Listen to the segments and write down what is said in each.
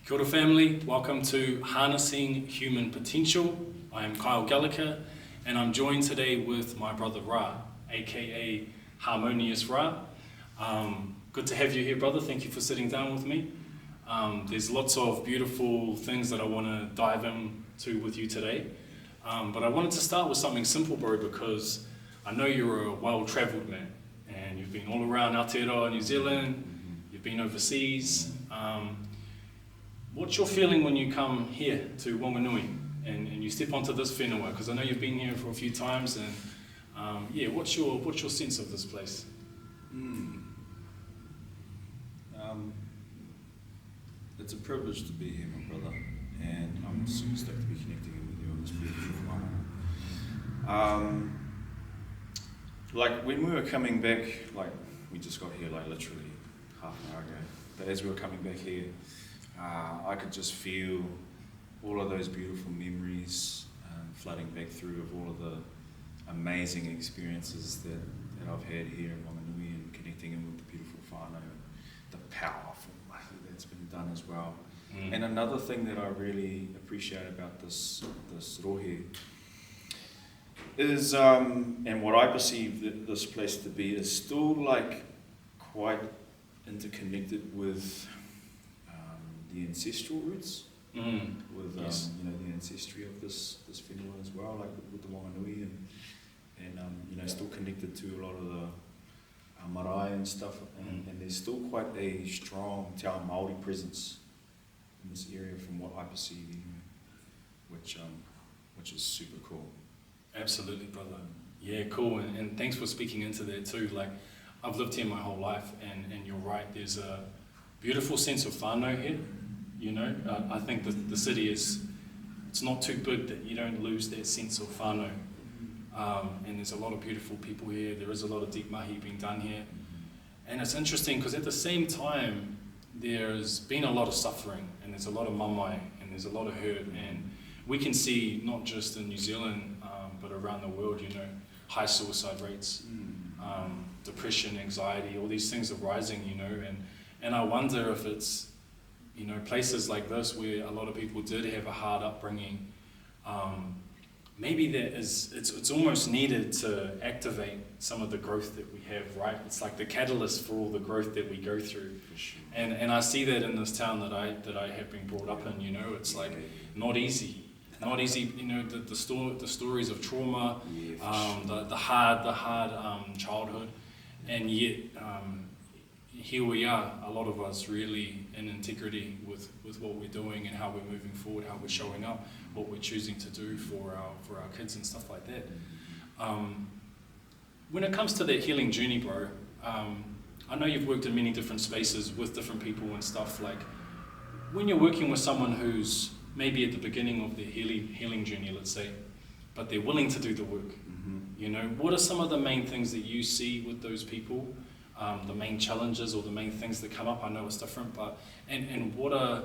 Kia ora family, welcome to Harnessing Human Potential. I am Kyle Gallagher and I'm joined today with my brother Ra, aka Harmonious Ra. Good to have you here, brother. Thank you for sitting down with me. There's lots of beautiful things that I want to dive into with you today. But I wanted to start with something simple, bro, because I know you're a well-travelled man and you've been all around Aotearoa, New Zealand, you've been overseas. What's your feeling when you come here to Whanganui and you step onto this whenua? Because I know you've been here for a few times, and what's your sense of this place? It's a privilege to be here, my brother, and I'm super stoked to be connecting with you on this beautiful whanau. Like when we were coming back, like we just got here like literally half an hour ago, but as we were coming back here, I could just feel all of those beautiful memories flooding back through of all of the amazing experiences that I've had here in Whanganui, and connecting in with the beautiful whānau and the powerful mahi that's been done as well. And another thing that I really appreciate about this rohe is, and what I perceive this place to be, is still like quite interconnected with the ancestral roots, with Yes. the ancestry of this whenua as well, like with the Whanganui, and still connected to a lot of the marae and stuff, and there's still quite a strong te ao Māori presence in this area from what I perceive anyway, which is super cool. Absolutely, brother. Yeah, cool. And thanks for speaking into that too. Like, I've lived here my whole life, and you're right, there's a beautiful sense of whānau here. You know, I think the city it's not too big that you don't lose that sense of whānau. And there's a lot of beautiful people here. There is a lot of deep mahi being done here. And it's interesting because at the same time, there's been a lot of suffering, and there's a lot of mamae, and there's a lot of hurt. And we can see, not just in New Zealand, but around the world, you know, high suicide rates, depression, anxiety, all these things are rising, you know. And I wonder if it's, you know, places like this where a lot of people did have a hard upbringing, maybe it's almost needed to activate some of the growth that we have, right? It's like the catalyst for all the growth that we go through. Sure. And I see that in this town that I have been brought up in, you know. It's like not easy, you know, the stories of trauma, the hard childhood, and yet here we are, a lot of us really in integrity with what we're doing and how we're moving forward, how we're showing up, what we're choosing to do for our kids and stuff like that. When it comes to that healing journey, bro, I know you've worked in many different spaces with different people and stuff. Like, when you're working with someone who's maybe at the beginning of their healing journey, let's say, but they're willing to do the work, you know, what are some of the main things that you see with those people? The main challenges or the main things that come up? I know it's different, but and what are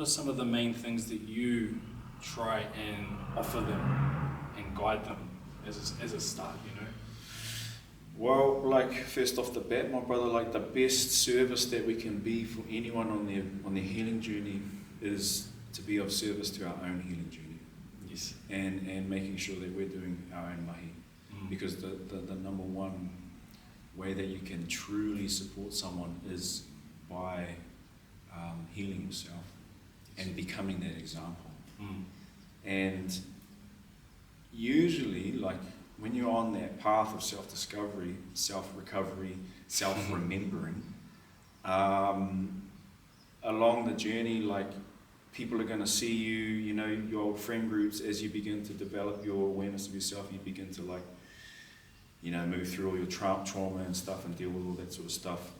some of the main things that you try and offer them and guide them as a start, you know? Well, like first off the bat, my brother, like the best service that we can be for anyone on their healing journey is to be of service to our own healing journey. Yes. And making sure that we're doing our own mahi, because the number one way that you can truly support someone is by healing yourself and becoming that example. And usually, like when you're on that path of self-discovery, self-recovery, self-remembering, along the journey, like people are going to see you, you know, your old friend groups, as you begin to develop your awareness of yourself, you begin to like, you know, move through all your trauma and stuff and deal with all that sort of stuff.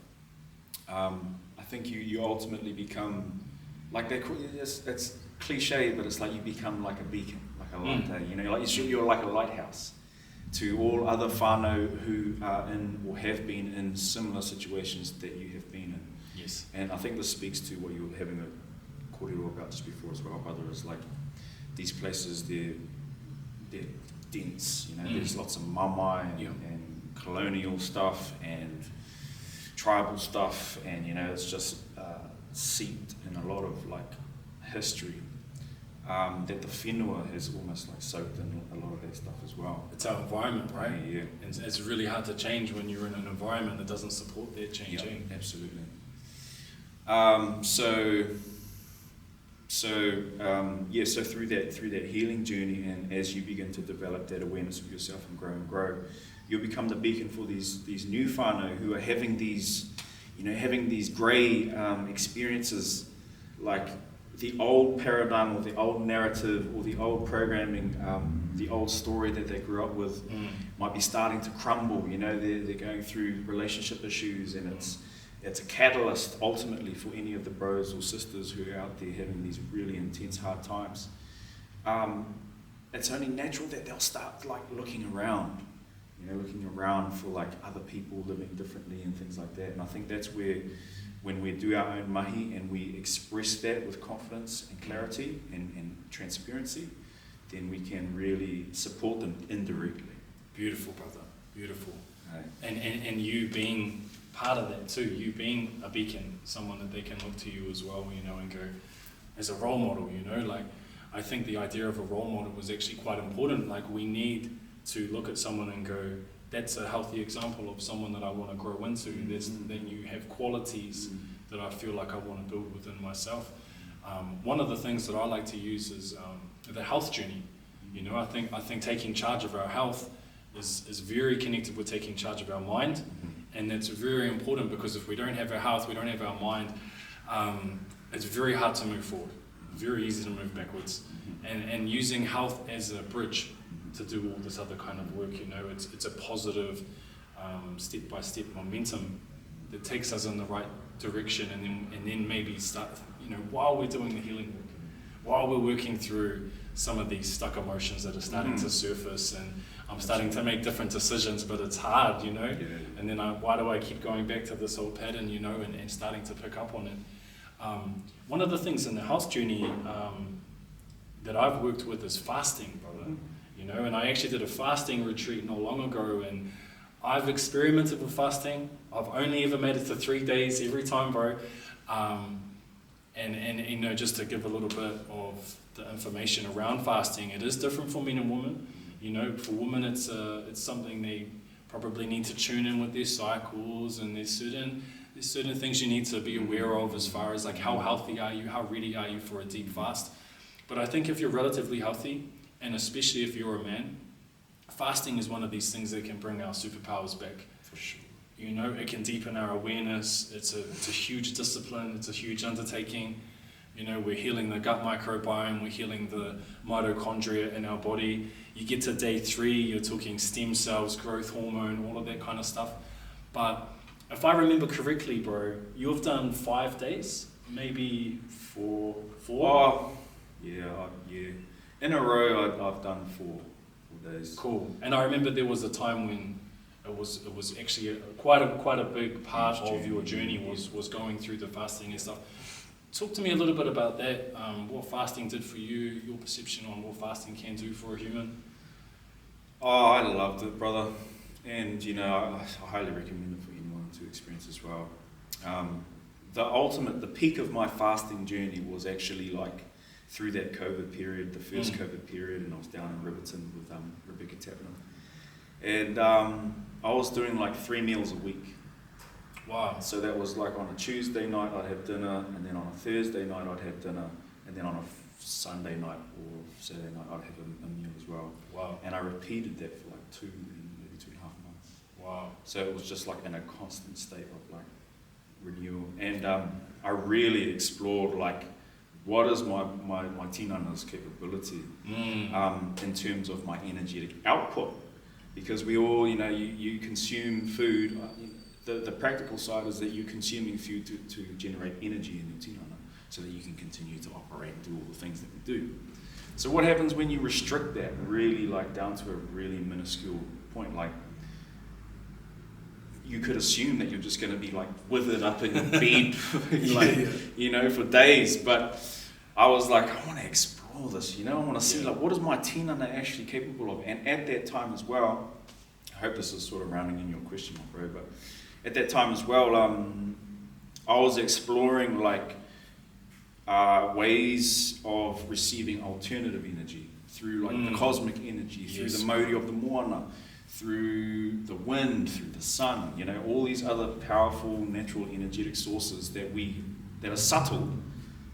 I think you ultimately become, like it's cliche, but it's like you become like a beacon, like a light, you know, like you're like a lighthouse to all other whānau who are in or have been in similar situations that you have been in. Yes. And I think this speaks to what you were having a kōrero about just before as well, brother, is like these places, they're dense, you know, there's lots of mamae and colonial stuff and tribal stuff, and you know, it's just seeped in a lot of like history, that the whenua has almost like soaked in a lot of that stuff as well. It's our environment, right? Yeah. And it's really hard to change when you're in an environment that doesn't support that changing. Yeah, absolutely. So through that healing journey, and as you begin to develop that awareness of yourself and grow, you'll become the beacon for these new whānau who are having these grey experiences, like the old paradigm or the old narrative or the old programming, the old story that they grew up with might be starting to crumble. They're going through relationship issues, and it's a catalyst ultimately for any of the bros or sisters who are out there having these really intense hard times. It's only natural that they'll start like looking around for like other people living differently and things like that. And I think that's where, when we do our own mahi and we express that with confidence and clarity and transparency, then we can really support them indirectly. Beautiful, brother. Beautiful. Right. And you being part of that too, you being a beacon, someone that they can look to you as well, and go as a role model, like I think the idea of a role model was actually quite important. Like we need to look at someone and go, that's a healthy example of someone that I want to grow into. Then you have qualities that I feel like I want to build within myself. One of the things that I like to use is the health journey. I think taking charge of our health is very connected with taking charge of our mind. And that's very important, because if we don't have our health, we don't have our mind, it's very hard to move forward, very easy to move backwards. And using health as a bridge to do all this other kind of work, it's a positive step-by-step momentum that takes us in the right direction, and then maybe start, while we're doing the healing work, while we're working through some of these stuck emotions that are starting to surface, and I'm starting to make different decisions, but it's hard, Yeah. And then why do I keep going back to this old pattern, and starting to pick up on it. One of the things in the health journey that I've worked with is fasting, brother. And I actually did a fasting retreat not long ago, and I've experimented with fasting. I've only ever made it to 3 days every time, bro. And just to give a little bit of the information around fasting, it is different for men and women. For women, it's something they probably need to tune in with their cycles, and there's certain things you need to be aware of as far as like how healthy are you, how ready are you for a deep fast. But I think if you're relatively healthy, and especially if you're a man, fasting is one of these things that can bring our superpowers back. For sure. It can deepen our awareness. It's a huge discipline. It's a huge undertaking. We're healing the gut microbiome. We're healing the mitochondria in our body. You get to day 3, you're talking stem cells, growth hormone, all of that kind of stuff. But if I remember correctly, bro, you've done 5 days, maybe 4. Oh, yeah. In a row, I've done 4 days. Cool. And I remember there was a time when it was actually quite a big part of your journey was going through the fasting and stuff. Talk to me a little bit about that. What fasting did for you, your perception on what fasting can do for a human. Oh, I loved it, brother. And I highly recommend it for anyone to experience as well. The peak of my fasting journey was actually like through that COVID period, the first COVID period, and I was down in Riverton with Rebecca Tapman. And I was doing like 3 meals a week. Wow. So that was like on a Tuesday night I'd have dinner, and then on a Thursday night I'd have dinner, and then on a Sunday night or Saturday night I'd have a meal as well. Wow. And I repeated that for like 2, maybe 2.5 months. Wow. So it was just like in a constant state of like renewal. And I really explored like, what is my tinana's capability in terms of my energetic output? Because we all, you consume food. The practical side is that you're consuming food to generate energy in your tinana, so that you can continue to operate and do all the things that we do. So what happens when you restrict that really like down to a really minuscule point? Like, you could assume that you're just going to be like withered up in bed, for days. But I was like, I want to explore this, I want to see like, what is my tinana actually capable of? And at that time as well, I hope this is sort of rounding in your question, my bro, but at that time as well, I was exploring like ways of receiving alternative energy through like the cosmic energy, through the modi of the moana, through the wind, through the sun, you know, all these other powerful natural energetic sources that are subtle,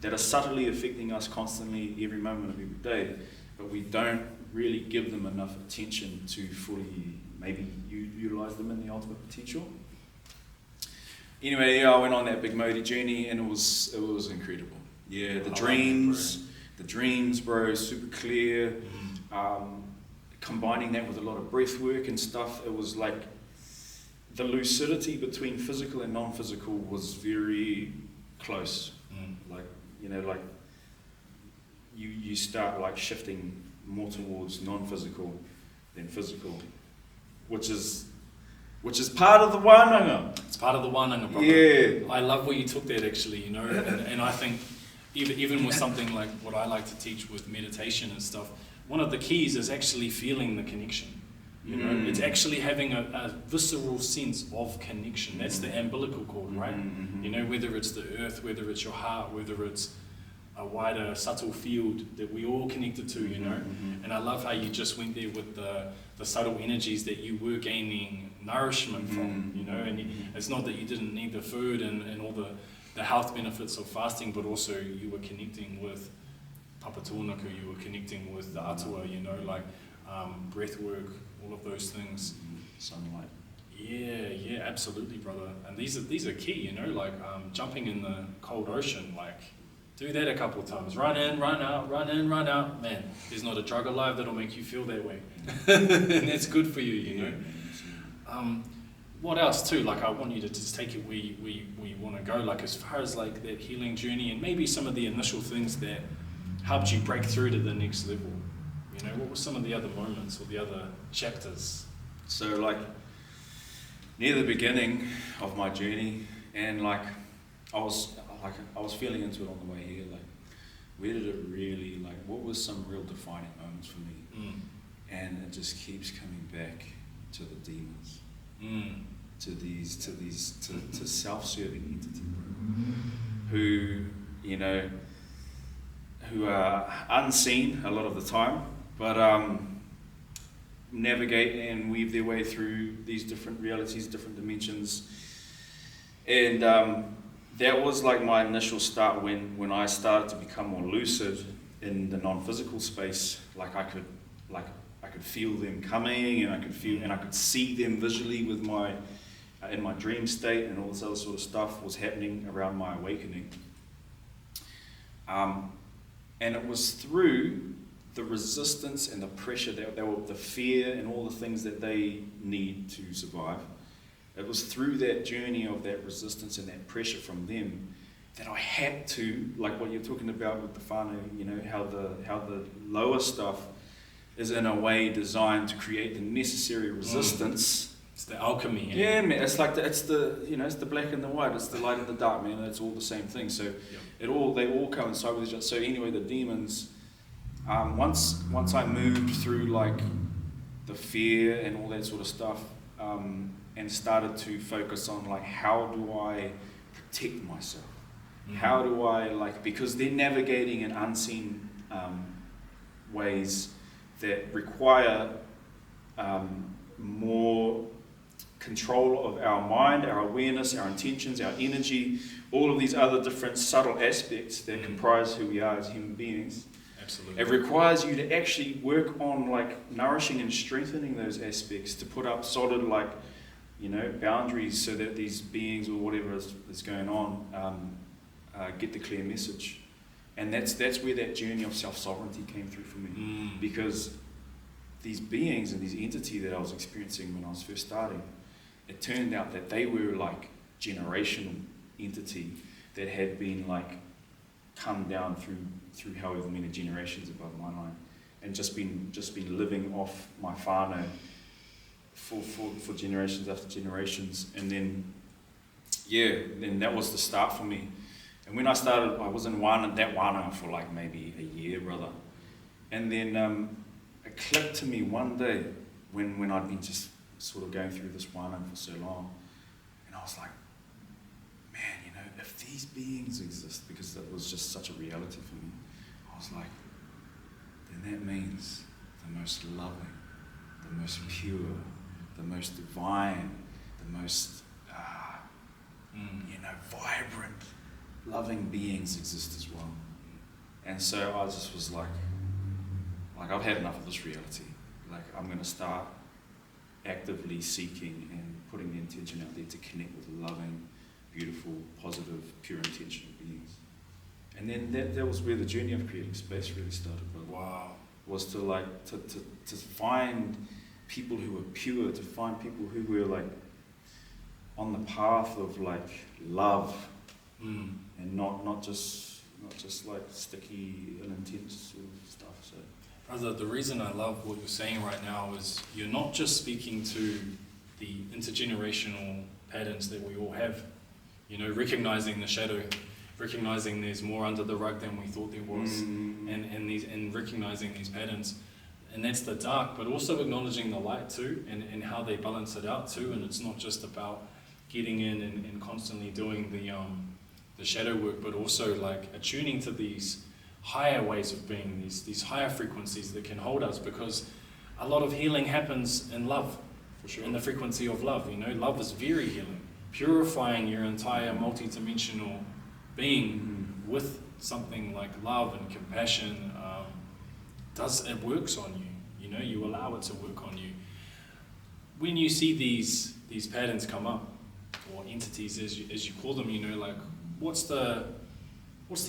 that are subtly affecting us constantly every moment of every day, but we don't really give them enough attention to fully maybe utilize them in the ultimate potential. Anyway, yeah, I went on that big Modi journey and it was incredible. Yeah, the dreams, bro, super clear. Combining that with a lot of breath work and stuff, it was like the lucidity between physical and non-physical was very close. Like, you know, like you start like shifting more towards non-physical than physical, which is part of the wānanga. It's part of the wānanga, brother. Yeah. I love where you took that actually, you know, and I think even with something like what I like to teach with meditation and stuff, one of the keys is actually feeling the connection. You know, it's actually having a visceral sense of connection. That's the umbilical cord, right? You know, whether it's the earth, whether it's your heart, whether it's a wider, subtle field that we all connected to, you know. And I love how you just went there with the subtle energies that you were gaining nourishment from, you know. And it's not that you didn't need the food and all the health benefits of fasting, but also you were connecting with Papa Tōnaku, you were connecting with the atua, you know, like breath work, all of those things. Sunlight. Yeah, absolutely, brother. And these are key, you know, like jumping in the cold ocean, like do that a couple of times. Run in, run out, run in, run out. Man, there's not a drug alive that'll make you feel that way. And that's good for you, you know. What else too? Like I want you to just take it where we want to go, like as far as like that healing journey and maybe some of the initial things that helped you break through to the next level. You know, what were some of the other moments or the other chapters? So like near the beginning of my journey, and like I was feeling into it on the way here, like where did it really, like what was some real defining moments for me? And it just keeps coming back to the demons, to self-serving entities who, you know, who are unseen a lot of the time, but navigate and weave their way through these different realities, different dimensions. And that was like my initial start when I started to become more lucid in the non-physical space. Like I could feel them coming, and I could see them visually with in my dream state, and all this other sort of stuff was happening around my awakening. And it was through the resistance and the pressure, the fear and all the things that they need to survive. It was through that journey of that resistance and that pressure from them that I had to, like what you're talking about with the whānau, you know, how the lower stuff is in a way designed to create the necessary resistance. It's the alchemy. Yeah, man. It's like it's the black and the white. It's the light and the dark, man. It's all the same thing. So they all coincide with each other. So anyway, the demons. Once I moved through like the fear and all that sort of stuff, and started to focus on like how do I protect myself? How do I because they're navigating in unseen ways that require more control of our mind, our awareness, our intentions, our energy, all of these other different subtle aspects that comprise who we are as human beings. Absolutely. It requires you to actually work on like nourishing and strengthening those aspects to put up solid boundaries so that these beings or whatever is going on get the clear message. And that's where that journey of self-sovereignty came through for me. Because these beings and this entity that I was experiencing when I was first starting, it turned out that they were like generational entity that had been like come down through however many generations above my line, and just been living off my whānau for generations after generations. And then that was the start for me. And when I started, I was in that wānau for like maybe a year, brother. And then it clicked to me one day when I'd been just sort of going through this wānau for so long. And I was like, man, if these beings exist, because that was just such a reality for me. I was like, then that means the most loving, the most pure, the most divine, the most, vibrant, loving beings exist as well. And so I just was like I've had enough of this reality. Like, I'm going to start actively seeking and putting the intention out there to connect with loving, beautiful, positive, pure intentional beings. And then that was where the journey of creating space really started, brother. Wow. Was to find people who were pure, to find people who were like on the path of like love, and not just like sticky and intense sort of stuff. So, brother, the reason I love what you're saying right now is you're not just speaking to the intergenerational patterns that we all have. Recognizing the shadow, recognizing there's more under the rug than we thought there was, and recognizing these patterns. And that's the dark, but also acknowledging the light too, and how they balance it out too. And it's not just about getting in and constantly doing the shadow work, but also like attuning to these higher ways of being, these higher frequencies that can hold us, because a lot of healing happens in love, for sure. in the frequency of love. Love is very healing, purifying your entire multi-dimensional being with something like love and compassion. It works on you. You allow it to work on you. When you see these patterns come up, or entities as you call them, like what's the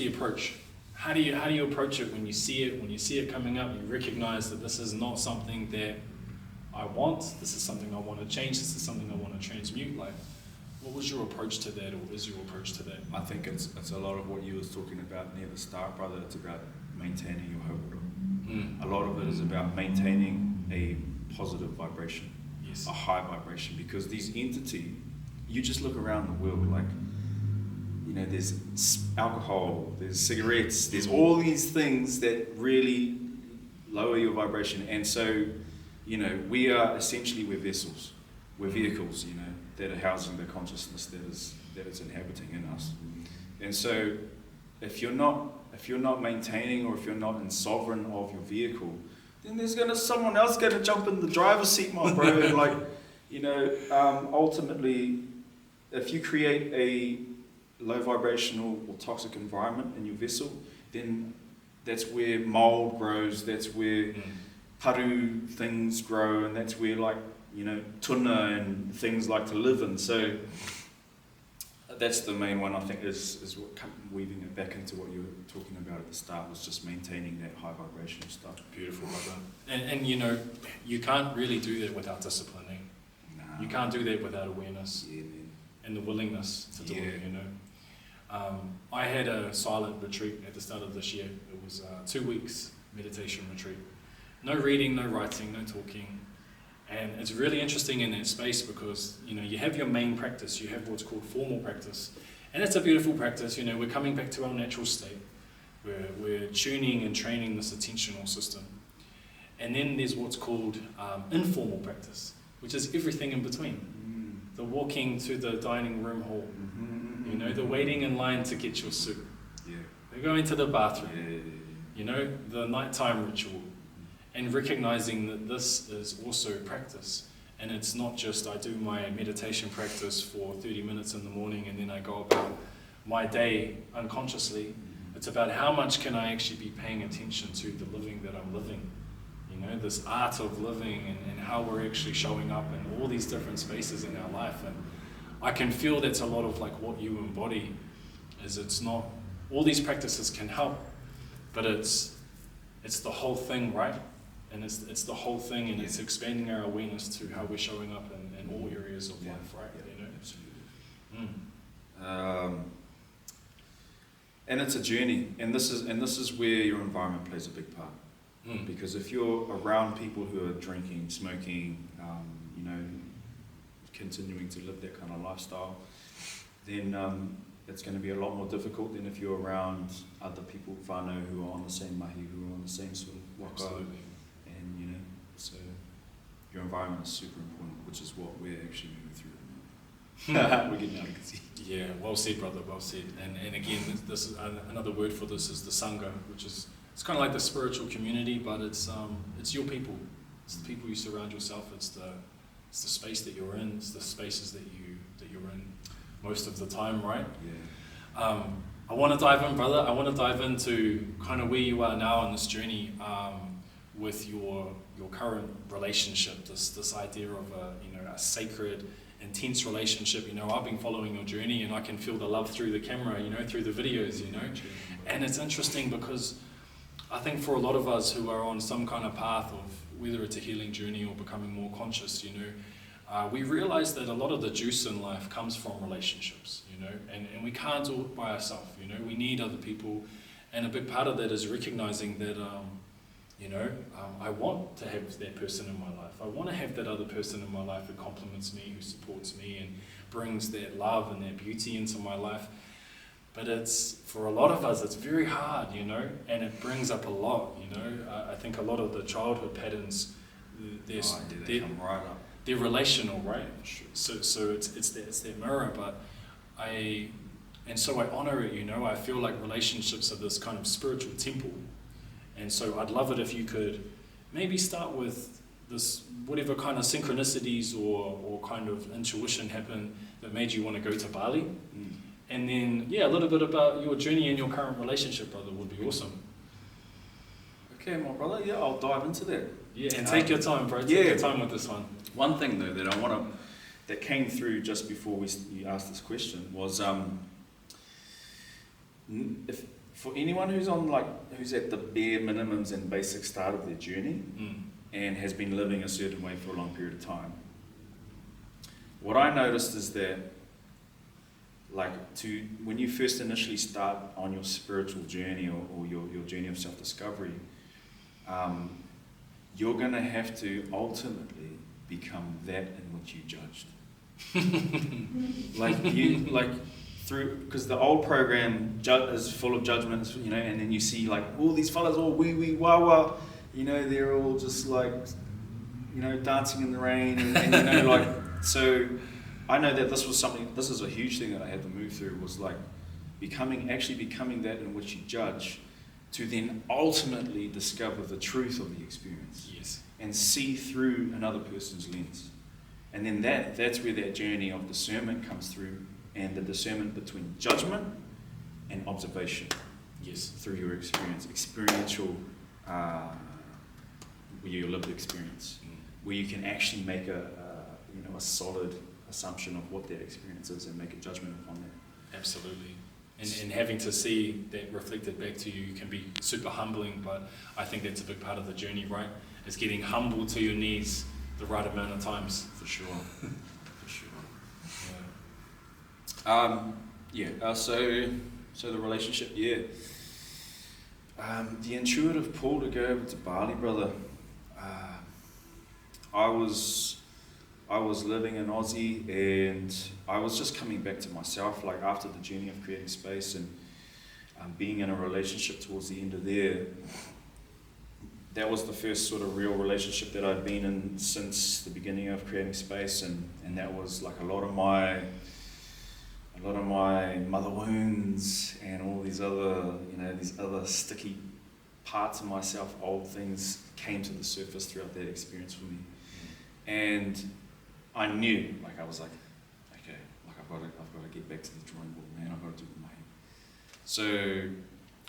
approach? How do you approach it when you see it coming up? You recognize that this is not something that I want. This is something I want to change. This is something I want to transmute. Like, what was your approach to that, or is your approach to that? I think it's a lot of what you were talking about near the start, brother. It's about maintaining your hauora. A lot of it is about maintaining a positive vibration, yes, a high vibration, because these entities, you just look around the world, like, there's alcohol, there's cigarettes, there's all these things that really lower your vibration. And so, we are essentially, we're vessels, we're vehicles, that are housing the consciousness that is inhabiting in us. And so, if you're not maintaining, or if you're not in sovereign of your vehicle, then there's someone else gonna jump in the driver's seat, my bro. And ultimately, if you create a low vibrational or toxic environment in your vessel, then that's where mold grows, that's where paru things grow, and that's where tuna and things like to live in. So that's the main one, I think, is what weaving it back into what you were talking about at the start, was just maintaining that high vibrational stuff. Beautiful, brother. And you can't really do that without disciplining. Nah. You can't do that without awareness, and the willingness to do it. I had a silent retreat at the start of this year. It was 2 weeks meditation retreat. No reading, no writing, no talking. And it's really interesting in that space, because you have your main practice, you have what's called formal practice, and it's a beautiful practice. We're coming back to our natural state, we're tuning and training this attentional system. And then there's what's called informal practice, which is everything in between. The walking to the dining room hall, the waiting in line to get your soup, the going to the bathroom, the nighttime ritual. And recognizing that this is also practice. And it's not just I do my meditation practice for 30 minutes in the morning and then I go about my day unconsciously. It's about how much can I actually be paying attention to the living that I'm living. This art of living, and how we're actually showing up in all these different spaces in our life. And I can feel that's a lot of like what you embody. Is it's not, all these practices can help, but it's the whole thing, right? And it's the whole thing, and it's expanding our awareness to how we're showing up in all areas of life, right? Absolutely. And it's a journey, and this is where your environment plays a big part. Because if you're around people who are drinking, smoking, continuing to live that kind of lifestyle, then it's going to be a lot more difficult than if you're around other people, whānau, who are on the same mahi, who are on the same sort of waka. Absolutely. And so your environment is super important, which is what we're actually moving through. We get delicacy. Yeah, well said, brother, well said. And again, this is another word for this is the sangha, which is, it's kind of like the spiritual community, but it's your people. It's the people you surround yourself. It's the space that you're in. It's the spaces that you're in most of the time, right? Yeah. I want to dive in, brother. I want to dive into kind of where you are now on this journey with your current relationship. This idea of a sacred, intense relationship. I've been following your journey, and I can feel the love through the camera. Through the videos. And it's interesting because I think for a lot of us who are on some kind of path of whether it's a healing journey or becoming more conscious, we realize that a lot of the juice in life comes from relationships, and we can't do it by ourselves, we need other people, and a big part of that is recognizing that, I want to have that person in my life. I want to have that other person in my life who compliments me, who supports me, and brings that love and that beauty into my life. But for a lot of us, it's very hard, and it brings up a lot, I think a lot of the childhood patterns, They come right up. they're relational, right? So it's that mirror, but I honor it, I feel like relationships are this kind of spiritual temple. And so I'd love it if you could maybe start with this, whatever kind of synchronicities or kind of intuition happened that made you want to go to Bali. And then, a little bit about your journey and your current relationship, brother, would be awesome. Okay, my brother, I'll dive into that. Yeah, and take your time, bro. Take your time with this one. One thing, though, that came through just before you asked this question was, if for anyone who's at the bare minimums and basic start of their journey and has been living a certain way for a long period of time, what I noticed is that when you first initially start on your spiritual journey or your journey of self-discovery, you're going to have to ultimately become that in which you judged. Because the old program is full of judgments, and then you see all these fellas all wee wah wah, they're all just dancing in the rain and so I know that this is a huge thing that I had to move through, was becoming that in which you judge, to then ultimately discover the truth of the experience. Yes. And see through another person's lens. And then that's where that journey of discernment comes through, and the discernment between judgment and observation. Yes. Through your experiential, your lived experience, where you can actually make a solid assumption of what that experience is and make a judgment upon that. Absolutely. And having to see that reflected back to you can be super humbling, but I think that's a big part of the journey, right? It's getting humble to your knees the right amount of times. For sure. For sure. So the relationship, the intuitive pull to go over to Bali, brother. I was living in Aussie, and I was just coming back to myself, after the journey of creating space and being in a relationship towards the end of there. That was the first sort of real relationship that I'd been in since the beginning of creating space, and that was a lot of my mother wounds and all these other sticky parts of myself, old things, came to the surface throughout that experience for me. And I knew, I was okay, I've got to get back to the drawing board, man. I've got to do it with my head.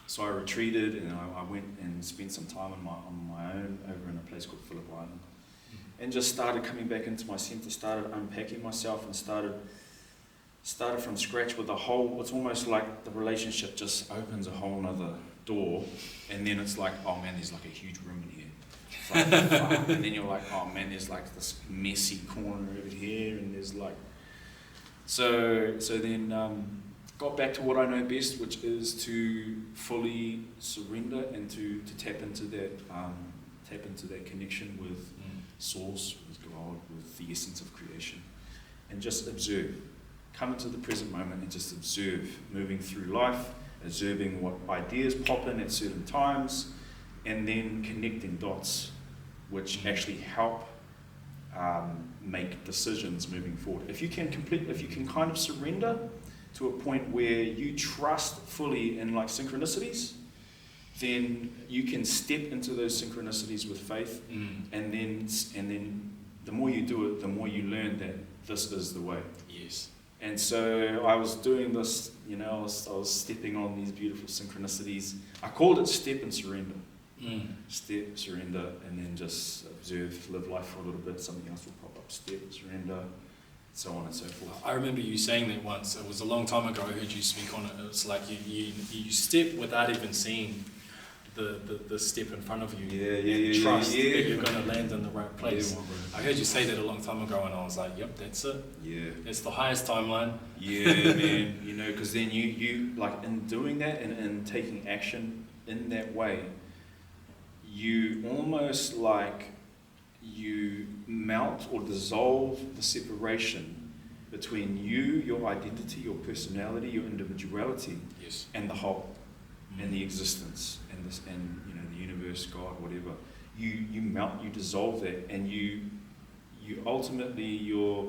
So I retreated, and I went and spent some time on my own over in a place called Phillip Island, and just started coming back into my center, started unpacking myself, and started from scratch with it's almost like the relationship just opens a whole nother door, and then it's oh man, there's a huge room in here. Fuck. And then you're oh man, there's this messy corner over here, and there's so then got back to what I know best, which is to fully surrender and to tap into that connection with Source, with God, with the essence of creation, and just observe. Come into the present moment and just observe, moving through life, observing what ideas pop in at certain times, and then connecting dots, which actually help make decisions moving forward. If you can kind of surrender to a point where you trust fully in like synchronicities, then you can step into those synchronicities with faith, and then the more you do it, the more you learn that this is the way. Yes. And so I was doing this, I was stepping on these beautiful synchronicities. I called it step and surrender. Step, surrender, and then just observe, live life for a little bit. Something else will pop up. Step, surrender, so on and so forth. I remember you saying that once. It was a long time ago. I heard you speak on it. It's like you step without even seeing the step in front of you. Yeah. Trust that you're going to land in the right place. Yeah, I heard you say that a long time ago, and I was like, yep, that's it. Yeah. It's the highest timeline. Yeah, man. Because then you like in doing that and in taking action in that way, you almost like you melt or dissolve the separation between you, your identity, your personality, your individuality, Yes. and the whole, and the existence, and the universe, God, whatever. You melt, you dissolve that, and you ultimately you're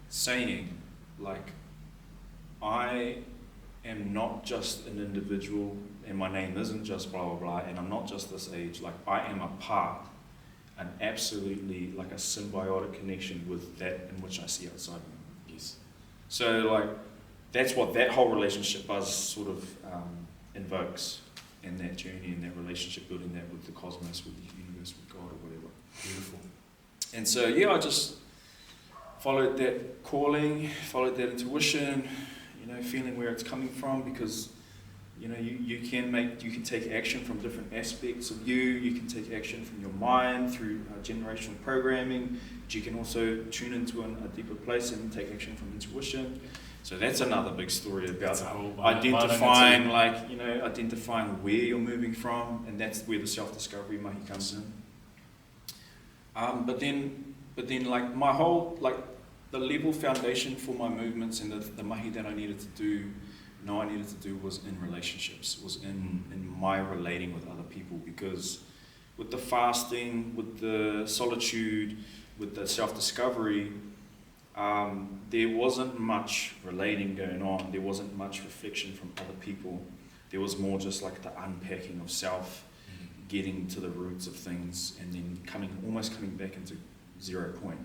saying like, I am not just an individual, and my name isn't just blah blah blah, and I'm not just this age. Like I am a part, an absolutely like a symbiotic connection with that in which I see outside me. Yes. So like that's what that whole relationship buzz sort of invokes, in that journey, in that relationship, building that with the cosmos, with the universe, with God, or whatever. Beautiful. And so I just followed that calling, followed that intuition, feeling where it's coming from, because you can take action from different aspects of you can take action from your mind through generational programming, but you can also tune into a deeper place and take action from intuition. So that's another big story about identifying where you're moving from, and that's where the self-discovery mahi comes in. But then like my whole, like the level foundation for my movements and the mahi that I needed to do was in relationships, was in my relating with other people, because with the fasting, with the solitude, with the self-discovery, there wasn't much relating going on. There wasn't much reflection from other people. There was more just like the unpacking of self, getting to the roots of things, and then almost coming back into 0 point.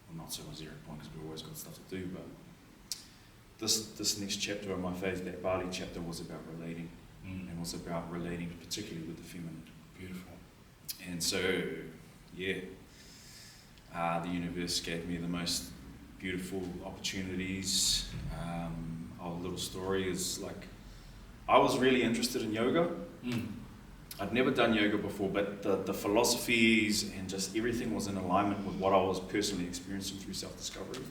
Well, not so much 0 point, because we've always got stuff to do, but this next chapter of my faith, that Bali chapter, was about relating, and was about relating particularly with the feminine. Beautiful. And so, the universe gave me the most beautiful opportunities. Our little story is like, I was really interested in yoga. I'd never done yoga before, but the philosophies and just everything was in alignment with what I was personally experiencing through self-discovery.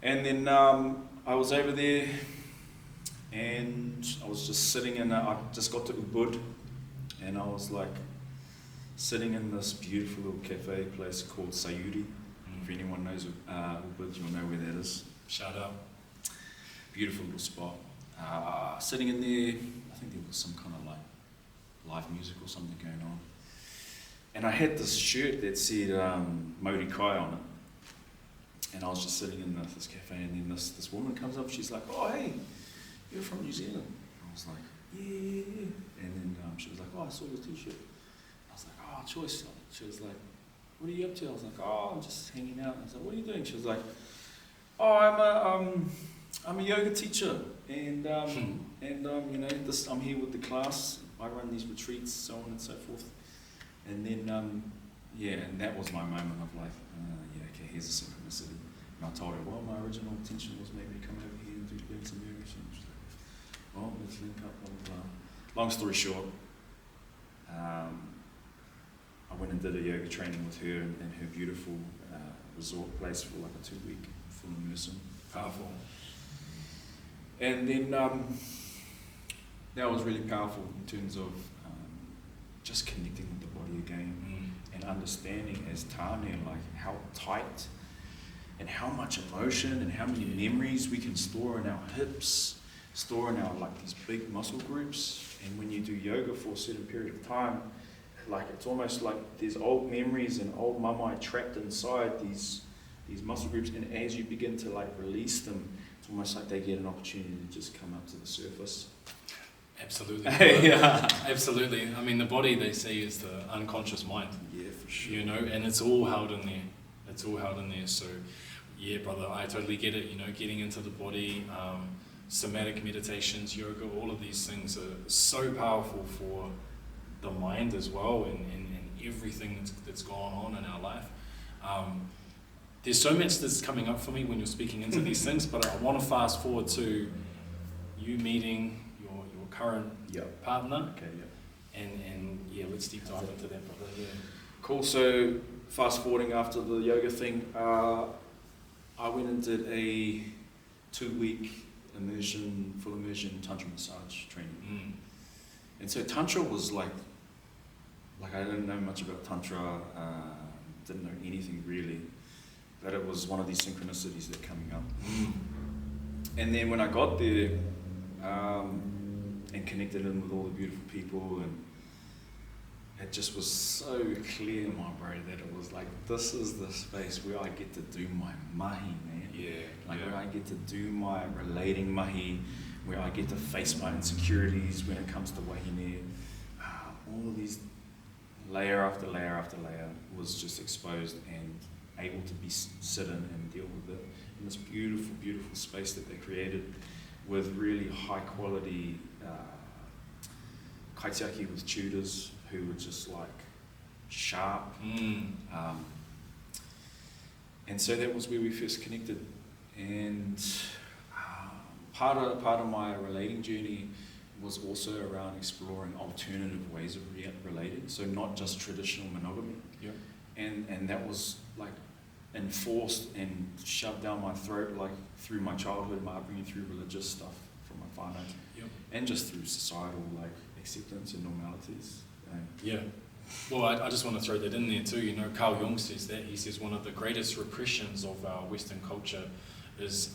And then I was over there, and I was just sitting I just got to Ubud, and I was like sitting in this beautiful little cafe place called Sayuri. If anyone knows Ubud, you'll know where that is. Shout out. Beautiful little spot. Sitting in there, I think there was some kind of like live music or something going on. And I had this shirt that said Maori Kai on it. And I was just sitting in this cafe, and then this woman comes up, she's like, "Oh, hey, you're from New Zealand." I was like, "Yeah." And then she was like, "Oh, I saw your t-shirt." I was like, "Oh, choice." She was like, "What are you up to?" I was like, "Oh, I'm just hanging out." I was like, "What are you doing?" She was like, "Oh, I'm a yoga teacher, and I'm here with the class. I run these retreats, so on and so forth." And then and that was my moment of like, okay, here's a synchronicity. And I told her, well, my original intention was maybe to come over here and learn some yoga. She was like, well, let's link up, blah, blah, blah. Long story short, I went and did a yoga training with her in her beautiful resort place for like a 2-week full immersion. Powerful. And then that was really powerful in terms of just connecting with the body again, and understanding as Tāne, like how tight and how much emotion and how many memories we can store in our hips, store in our like these big muscle groups. And when you do yoga for a certain period of time, like it's almost like there's old memories and old mamai trapped inside these muscle groups, and as you begin to like release them, it's almost like they get an opportunity to just come up to the surface. Absolutely. Yeah. Absolutely. I mean, the body, they say, is the unconscious mind. Yeah, for sure. You know, and it's all held in there. It's all held in there. So, yeah, brother, I totally get it. You know, getting into the body, somatic meditations, yoga, all of these things are so powerful for the mind as well, and everything that's gone on in our life. There's so much that's coming up for me when you're speaking into these things, but I want to fast forward to you meeting your current partner. Okay, yeah. And yeah, let's deep dive into that, brother. Yeah. Cool. So fast forwarding after the yoga thing, I went and did a 2-week full immersion tantra massage training. And so tantra was like I didn't know much about tantra, didn't know anything really, but it was one of these synchronicities that coming up. And then when I got there, and connected in with all the beautiful people, and it just was so clear, my bro, that it was like, this is the space where I get to do my mahi, man. Where I get to do my relating mahi, where I get to face my insecurities when it comes to wahine. All of these layer after layer after layer was just exposed and able to be sit in and deal with it in this beautiful, beautiful space that they created with really high quality kaitiaki with tutors who were just like sharp. And so that was where we first connected. And part of my relating journey was also around exploring alternative ways of relating. So not just traditional monogamy. Yep. And that was like enforced and shoved down my throat, like through my childhood, my upbringing, through religious stuff from my whānau, and just through societal like acceptance and normalities. Yeah. Well, I just want to throw that in there too. You know, Carl Jung says that. He says one of the greatest repressions of our Western culture is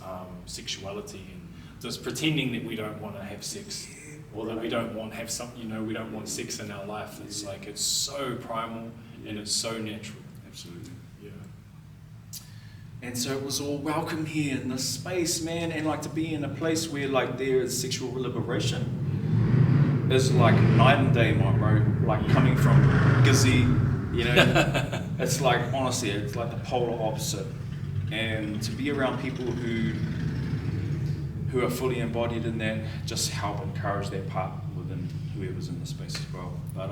sexuality, and just pretending that we don't want to have sex, or that we don't want to have something. You know, we don't want sex in our life. It's like it's so primal and it's so natural. Absolutely. Yeah. And so it was all welcome here in this space, man, and like to be in a place where like there is sexual liberation is like night and day, my bro. Like coming from Gizzy, you know, it's like honestly, it's like the polar opposite. And to be around people who are fully embodied in that, just help encourage that part within whoever's in the space as well. But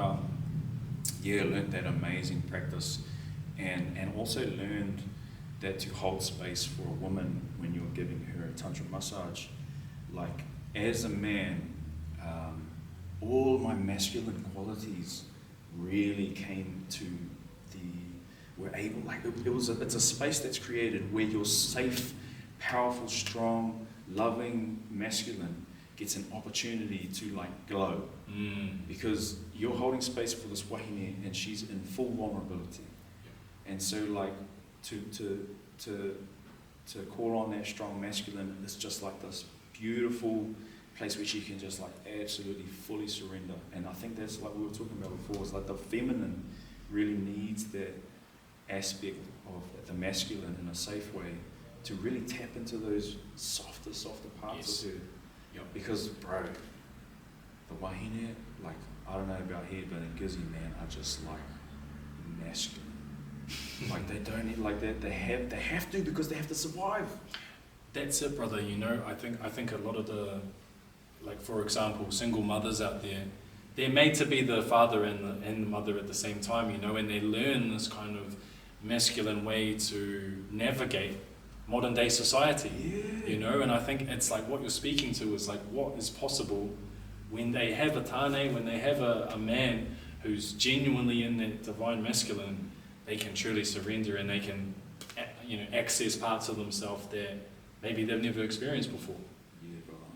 learned that amazing practice, and also learned that to hold space for a woman when you're giving her a tantra massage, like as a man, all my masculine qualities really came to it's a space that's created where your safe, powerful, strong, loving masculine gets an opportunity to like glow, because you're holding space for this wahine and she's in full vulnerability, and so like to call on that strong masculine is just like this beautiful place where she can just like absolutely fully surrender. And I think that's like we were talking about before, is like the feminine really needs that aspect of the masculine in a safe way to really tap into those softer parts of her. Because bro, the wahine, like I don't know about here, but in Gizzy, man, are just like masculine. Like they don't need like that. They have to because they have to survive. That's it, brother. You know, I think a lot of the, like for example, single mothers out there, they're made to be the father and the mother at the same time. You know, and they learn this kind of masculine way to navigate modern day society. You know, and I think it's like what you're speaking to is like what is possible when they have a tane, when they have a man who's genuinely in that divine masculine. They can truly surrender and they can, you know, access parts of themselves that maybe they've never experienced before. Yeah, brother.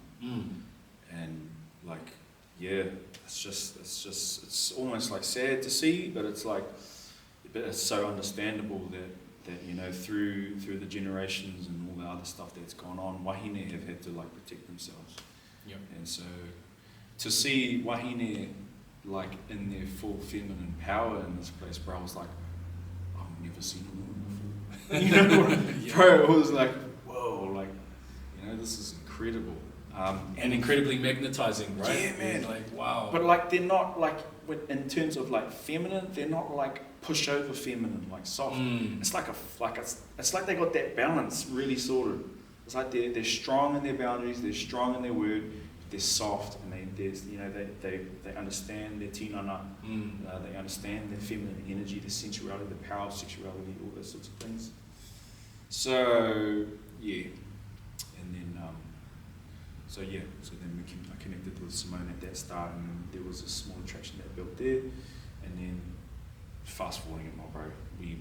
And like, it's almost like sad to see, but it's so understandable that you know through the generations and all the other stuff that's gone on, wahine have had to like protect themselves. Yep. And so to see wahine like in their full feminine power in this place, bro. I was like, I've never seen a woman before. You know, Yeah. bro, it was like, whoa, like, you know, this is incredible. And incredibly magnetizing, right? Yeah, man. Like, wow. But like, they're not like, in terms of like feminine, they're not like pushover feminine, like soft. It's like it's like they got that balance really sorted. It's like they're strong in their boundaries, they're strong in their word, but they're soft, and they understand their tinana, they understand their feminine energy, the sensuality, the power of sexuality, all those sorts of things. So yeah, and then so then I connected with Simone at that start, and there was a small attraction that built there, and then fast forwarding it, my bro, we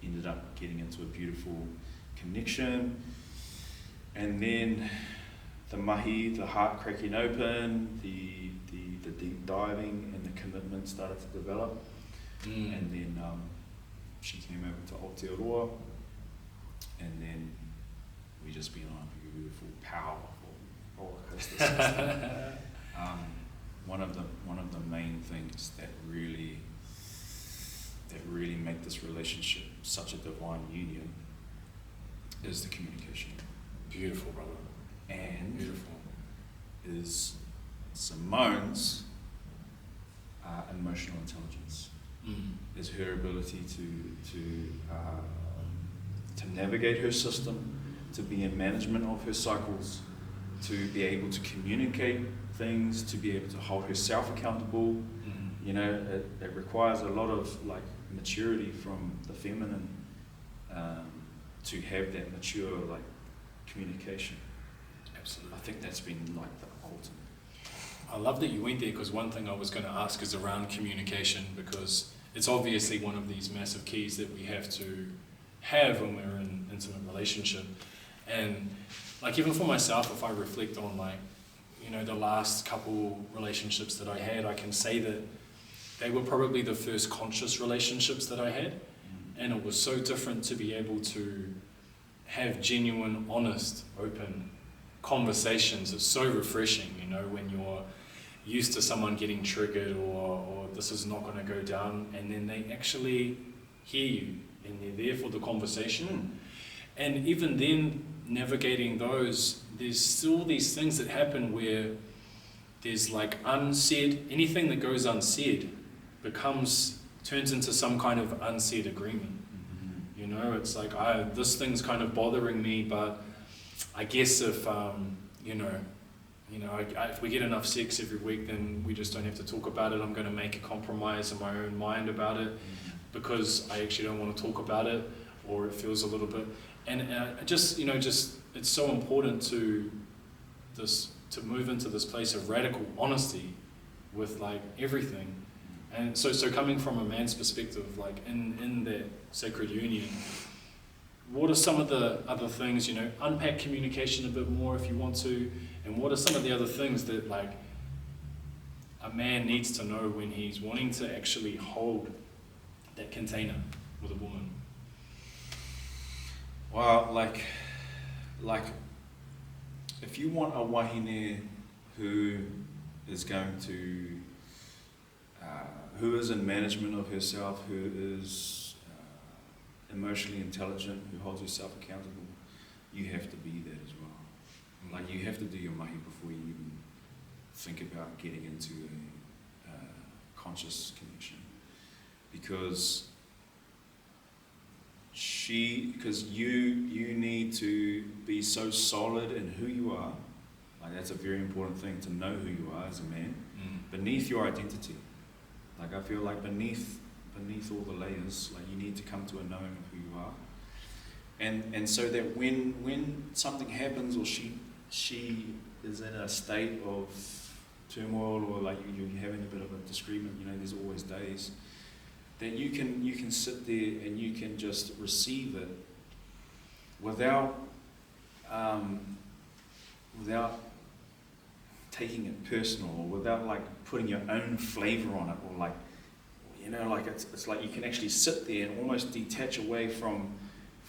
ended up getting into a beautiful connection. And then the mahi, the heart cracking open, the deep diving and the commitment started to develop. And then she came over to Aotearoa, and then we just been on a beautiful, powerful roller coaster system. One of the main things that really make this relationship such a divine union is the communication. Beautiful, brother. And Beautiful. is Simone's emotional intelligence. Is her ability to navigate her system, to be in management of her cycles, to be able to communicate things, to be able to hold herself accountable. You know, it requires a lot of like maturity from the feminine to have that mature like communication. Absolutely. I think that's been like the ultimate. I love that you went there, because one thing I was going to ask is around communication, because it's obviously one of these massive keys that we have to have when we're in intimate relationship. And like, even for myself, if I reflect on like, you know, the last couple relationships that I had, I can say that they were probably the first conscious relationships that I had. And it was so different to be able to have genuine, honest, open conversations. It's so refreshing, you know, when you're used to someone getting triggered or this is not going to go down, and then they actually hear you and they're there for the conversation. And even then, navigating those, there's still these things that happen where there's like unsaid, anything that goes unsaid turns into some kind of unsaid agreement. You know, it's like, this thing's kind of bothering me, but I guess if if we get enough sex every week, then we just don't have to talk about it. I'm going to make a compromise in my own mind about it because I actually don't want to talk about it, or it feels a little bit. And it's so important to move into this place of radical honesty with like everything. And so coming from a man's perspective, like in that sacred union, what are some of the other things, you know, unpack communication a bit more if you want to, and what are some of the other things that like a man needs to know when he's wanting to actually hold that container with a woman? Well, like if you want a wahine who is going to who is in management of herself, who is emotionally intelligent, who holds herself accountable, you have to be that as well. Like, you have to do your mahi before you even think about getting into a conscious connection, because you need to be so solid in who you are. Like, that's a very important thing, to know who you are as a man, beneath your identity. Like, I feel like beneath all the layers, like, you need to come to a knowing of who you are, and so that when something happens, or she is in a state of turmoil, or like you're having a bit of a disagreement, you know, there's always days that you can sit there and you can just receive it without taking it personal, or without like putting your own flavor on it, or like, you know, like it's like you can actually sit there and almost detach away from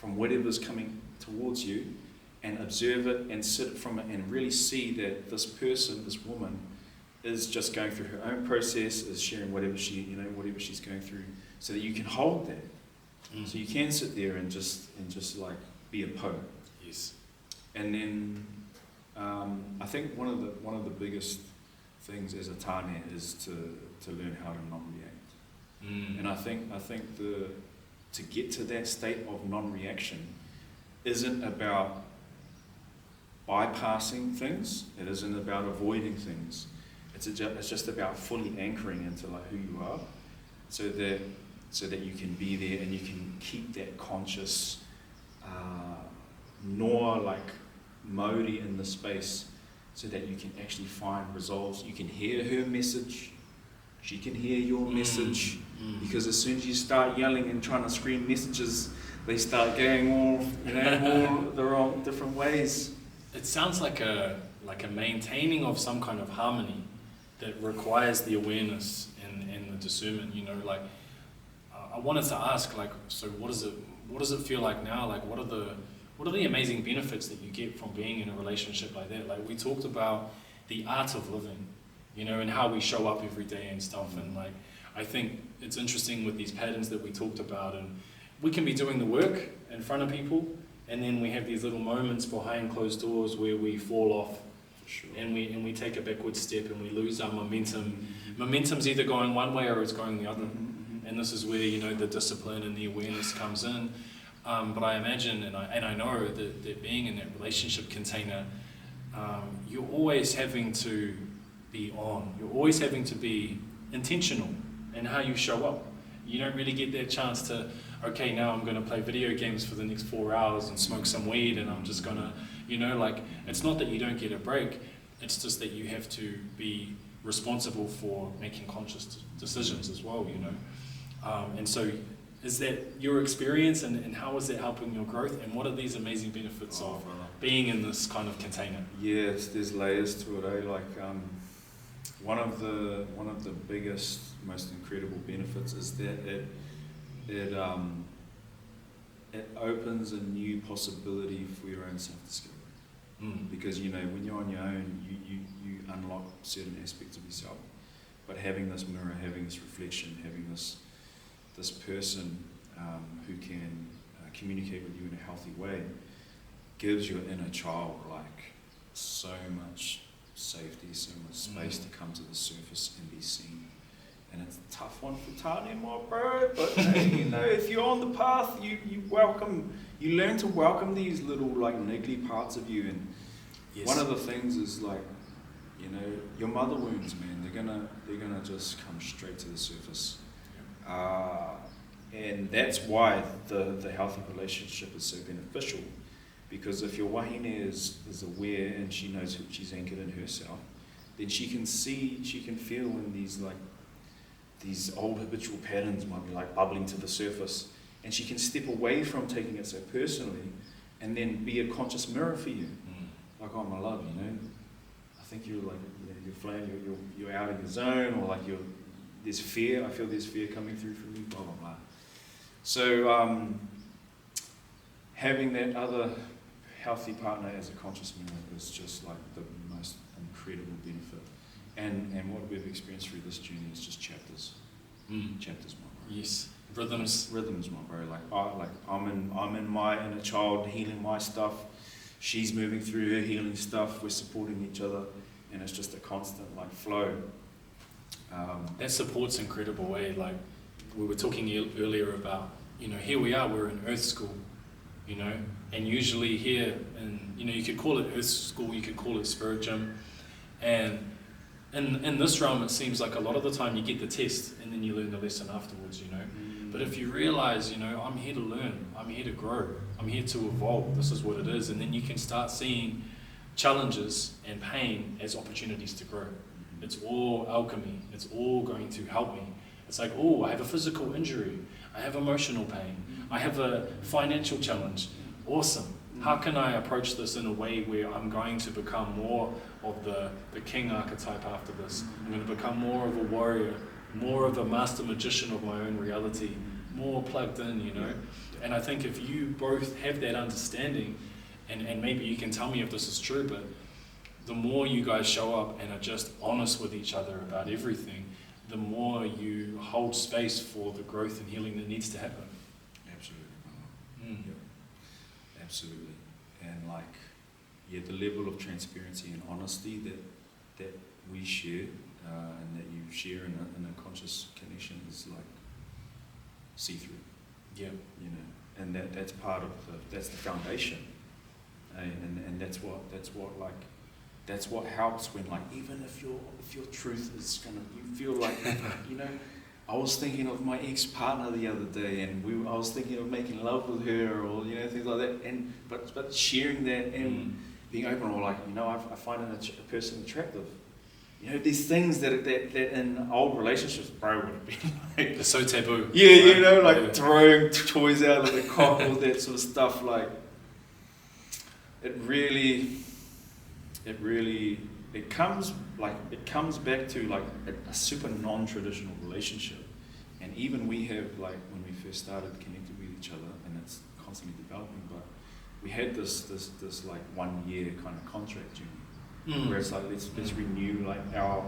whatever's coming towards you, and observe it and sit from it and really see that this person, this woman, is just going through her own process, is sharing whatever she's going through, so that you can hold that. So you can sit there and just like be a poet. Yes. And then I think one of the biggest things as a tāne is to learn how to not react. And I think to get to that state of non-reaction isn't about bypassing things. It isn't about avoiding things. It's just about fully anchoring into like who you are, so that you can be there and you can keep that conscious nor like Maori in the space, so that you can actually find resolves. You can hear her message, she can hear your message, because as soon as you start yelling and trying to scream messages, they start going all the wrong different ways. It sounds like a maintaining of some kind of harmony that requires the awareness and the discernment. Like I wanted to ask, like, so what does it feel like now? Like, what are the amazing benefits that you get from being in a relationship like that? Like we talked about the art of living, and how we show up every day and stuff. And like I think it's interesting with these patterns that we talked about, and we can be doing the work in front of people, and then we have these little moments behind closed doors where we fall off. Sure. And we take a backward step and we lose our momentum. Momentum's either going one way or it's going the other. And this is where the discipline and the awareness comes in. But I imagine and I know that being in that relationship container, you're always having to be on. You're always having to be intentional in how you show up. You don't really get that chance to, okay, now I'm going to play video games for the next 4 hours and smoke some weed, and I'm just going to, like, it's not that you don't get a break, it's just that you have to be responsible for making conscious decisions as well, And so is that your experience, and how is that helping your growth, and what are these amazing benefits of being in this kind of container? Yes, there's layers to it, Like one of the biggest, most incredible benefits is that it opens a new possibility for your own self-discovery. Because when you're on your own, you unlock certain aspects of yourself. But having this mirror, having this reflection, having this person who can communicate with you in a healthy way, gives your inner child like so much safety, so much space to come to the surface and be seen. And it's a tough one for tāne, my bro, but hey, if you're on the path, you learn to welcome these little like niggly parts of you. And yes. One of the things is like, your mother wounds, man, they're gonna just come straight to the surface. And that's why the healthy relationship is so beneficial, because if your wahine is aware and she knows she's anchored in herself, then she can feel when these old habitual patterns might be like bubbling to the surface, and she can step away from taking it so personally and then be a conscious mirror for you. Like, oh my love, I think you're like, you're flying, you're out of your zone, or like there's fear, I feel there's fear coming through from you, blah, blah, blah. So having that other healthy partner as a conscious mirror is just like the most incredible benefit. And what we've experienced through this journey is just chapters. Chapters, my bro. Yes. Rhythms, my bro. I'm in my inner child, healing my stuff. She's moving through her healing stuff. We're supporting each other, and it's just a constant like flow. That support's incredible, Like we were talking earlier about, here we are, we're in Earth School, and usually here, and you could call it Earth School, you could call it Spirit Gym, and in this realm, it seems like a lot of the time you get the test and then you learn the lesson afterwards, But if you realize, I'm here to learn, I'm here to grow, I'm here to evolve, this is what it is, and then you can start seeing challenges and pain as opportunities to grow. It's all alchemy, it's all going to help me. It's like, I have a physical injury, I have emotional pain, I have a financial challenge. Awesome. How can I approach this in a way where I'm going to become more of the king archetype after this? I'm going to become more of a warrior, more of a master magician of my own reality, more plugged in, And I think if you both have that understanding, and maybe you can tell me if this is true, but the more you guys show up and are just honest with each other about everything, the more you hold space for the growth and healing that needs to happen. Absolutely. Yep. Absolutely. And like, yeah, the level of transparency and honesty that we share and that you share in a conscious connection is like see-through. Yeah. You know, and that's part of that's the foundation. And that's what helps when, like, even if your truth is you feel like, you know, I was thinking of my ex-partner the other day, and I was thinking of making love with her, or, you know, things like that. And but sharing that and being open, or like, you know, I find a person attractive. You know, these things that in old relationships, bro, would have been like, it's so taboo. Yeah, right? You know, like throwing toys out of the cock, all that sort of stuff. Like, it comes back to like a super non-traditional relationship. And even we have, like, when we first started connecting with each other, and it's constantly developing, but we had this like 1 year kind of contract journey, where it's like, let's renew like our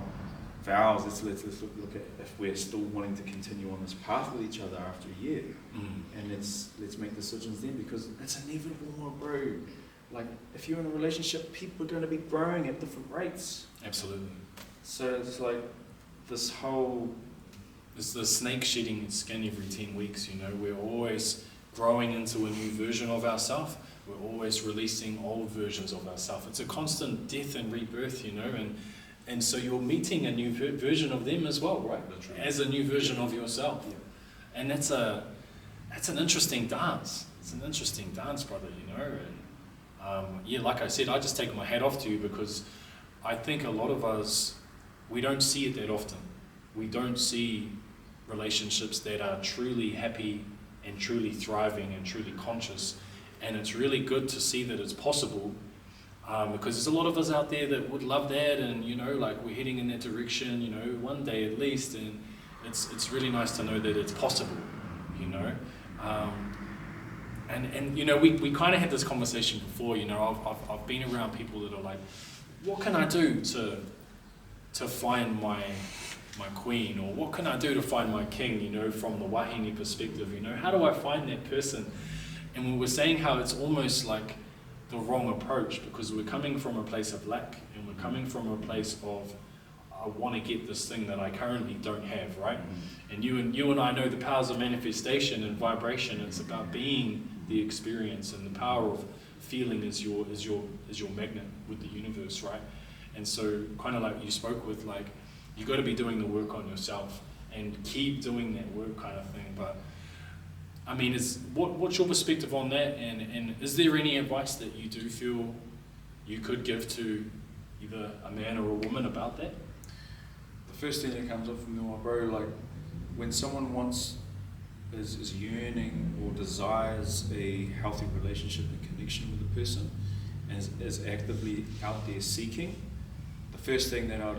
vows. Let's look at if we're still wanting to continue on this path with each other after a year, and let's make decisions then, because it's inevitable, bro. Like, if you're in a relationship, people are going to be growing at different rates. Absolutely. So it's like this whole... It's the snake shedding its skin every 10 weeks, you know. We're always growing into a new version of ourselves. We're always releasing old versions of ourselves. It's a constant death and rebirth, you know, and so you're meeting a new version of them as well, right? Literally. As a new version of yourself. Yeah. And that's an interesting dance. It's an interesting dance, brother, you know. And yeah, like I said, I just take my hat off to you, because I think a lot of us, we don't see it that often. We don't see relationships that are truly happy and truly thriving and truly conscious. And it's really good to see that it's possible, because there's a lot of us out there that would love that, and, you know, like, we're heading in that direction, you know, one day at least. And it's really nice to know that it's possible, you know. And you know, we kind of had this conversation before, you know. I've been around people that are like, what can I do to find my queen, or what can I do to find my king, you know, from the wahine perspective, you know, how do I find that person? And we were saying how it's almost like the wrong approach, because we're coming from a place of lack, and we're coming from a place of, I want to get this thing that I currently don't have, right? And you and I know the powers of manifestation and vibration. It's about being the experience, and the power of feeling is your magnet with the universe, right? And so, kind of like you spoke with, like, you got to be doing the work on yourself and keep doing that work, kind of thing. But I mean, what's your perspective on that? And is there any advice that you do feel you could give to either a man or a woman about that? The first thing that comes up for me, my bro, like, when someone is yearning or desires a healthy relationship and connection with a person, and is actively out there seeking, the first thing that I'd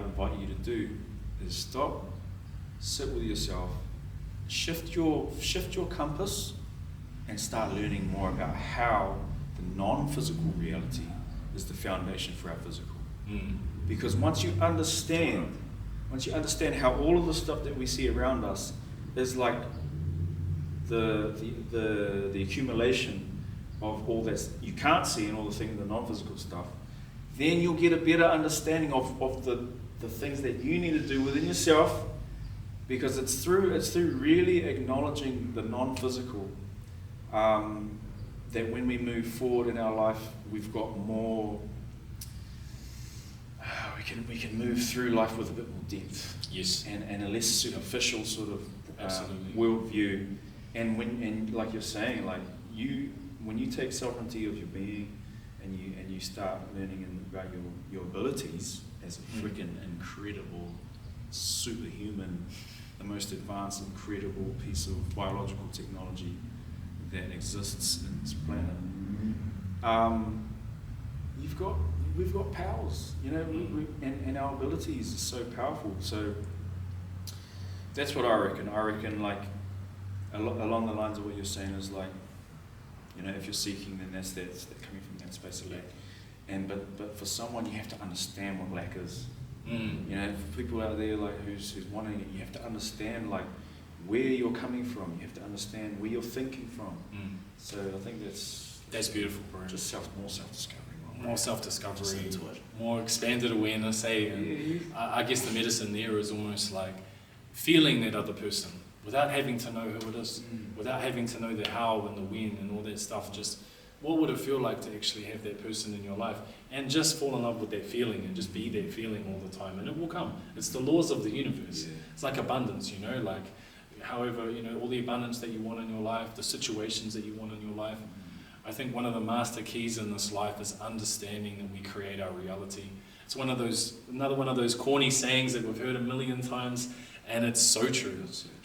invite you to do is stop, sit with yourself, shift your compass, and start learning more about how the non-physical reality is the foundation for our physical. Because once you understand how all of the stuff that we see around us is like the accumulation of all that you can't see, and all the things, the non-physical stuff, then you'll get a better understanding of the things that you need to do within yourself, because it's through really acknowledging the non-physical that when we move forward in our life, we've got more. We can move through life with a bit more depth, Yes. and a less superficial sort of Absolutely. worldview. And like you're saying, like, when you take sovereignty of your being, and you start learning about your abilities as a freaking incredible superhuman, the most advanced, incredible piece of biological technology that exists in this planet, we've got powers, you know, and our abilities are so powerful. So that's what I reckon. I reckon, like, along the lines of what you're saying is, like, you know, if you're seeking, then that's coming from that space of lack. But for someone, you have to understand what lack is. Mm. You know, for people out there like who's wanting it, you have to understand like where you're coming from. You have to understand where you're thinking from. Mm. So I think that's beautiful, bro. just more self-discovery. More self-discovery, Just into it. more expanded awareness. Hey, and Yeah. I guess the medicine there is almost like feeling that other person without having to know who it is, without having to know the how and the when and all that stuff. Just what would it feel like to actually have that person in your life and just fall in love with that feeling and just be that feeling all the time, and it will come. It's the laws of the universe. Yeah. It's like abundance, you know, like however, you know, all the abundance that you want in your life, the situations that you want in your life. I think one of the master keys in this life is understanding that we create our reality. It's another one of those corny sayings that we've heard a million times, and it's so true.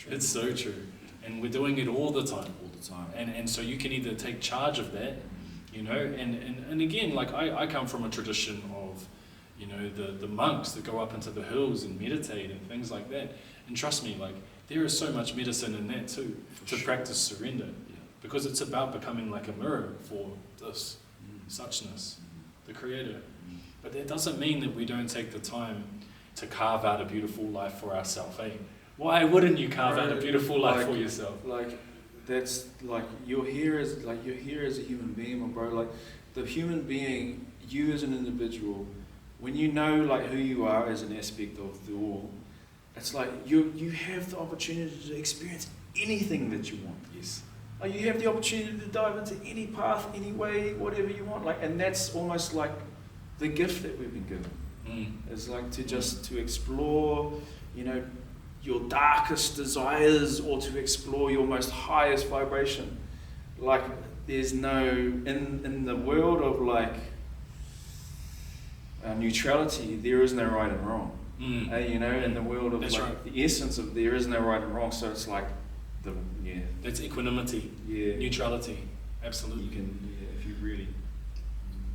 It's so true. And we're doing it all the time. And so you can either take charge of that, you know, and again, like I come from a tradition of, you know, the monks that go up into the hills and meditate and things like that. And trust me, like there is so much medicine in that too, to practice surrender. Because it's about becoming like a mirror for this suchness, the Creator. But that doesn't mean that we don't take the time to carve out a beautiful life for ourselves, eh? Why wouldn't you carve out a beautiful life for yourself? Like that's like you're here as a human being, my bro. Like the human being, you as an individual, when you know like who you are as an aspect of the all, it's like you have the opportunity to experience anything that you want. Yes. Like you have the opportunity to dive into any path, any way, whatever you want. Like, and that's almost like the gift that we've been given. It's like to explore, you know, your darkest desires, or to explore your most highest vibration. Like there's no in the world of like neutrality, there is no right and wrong. You know, in the world of that's like right. the essence of there is no right and wrong. So it's like That's equanimity, neutrality, absolutely. You can, if you really.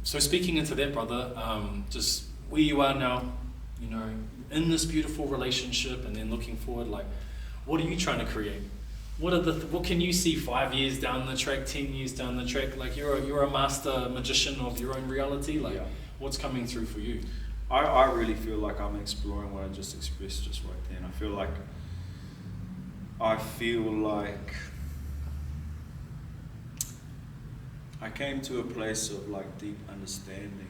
So speaking into that, brother, just where you are now, you know, in this beautiful relationship, and then looking forward, like, what are you trying to create? What can you see 5 years down the track, 10 years down the track? Like you're a master magician of your own reality. Like, what's coming through for you? I really feel like I'm exploring what I just expressed just right then. I feel like I came to a place of like deep understanding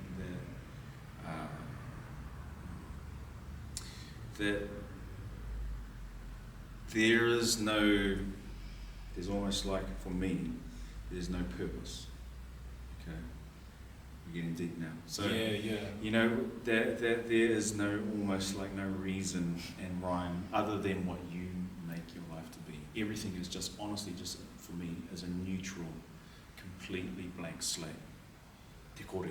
that there's almost like, for me, there's no purpose. Okay, we're getting deep now. So you know that there is almost like no reason and rhyme other than what you make your life to be. Everything is just honestly just for me as a neutral, completely blank slate. Te kore.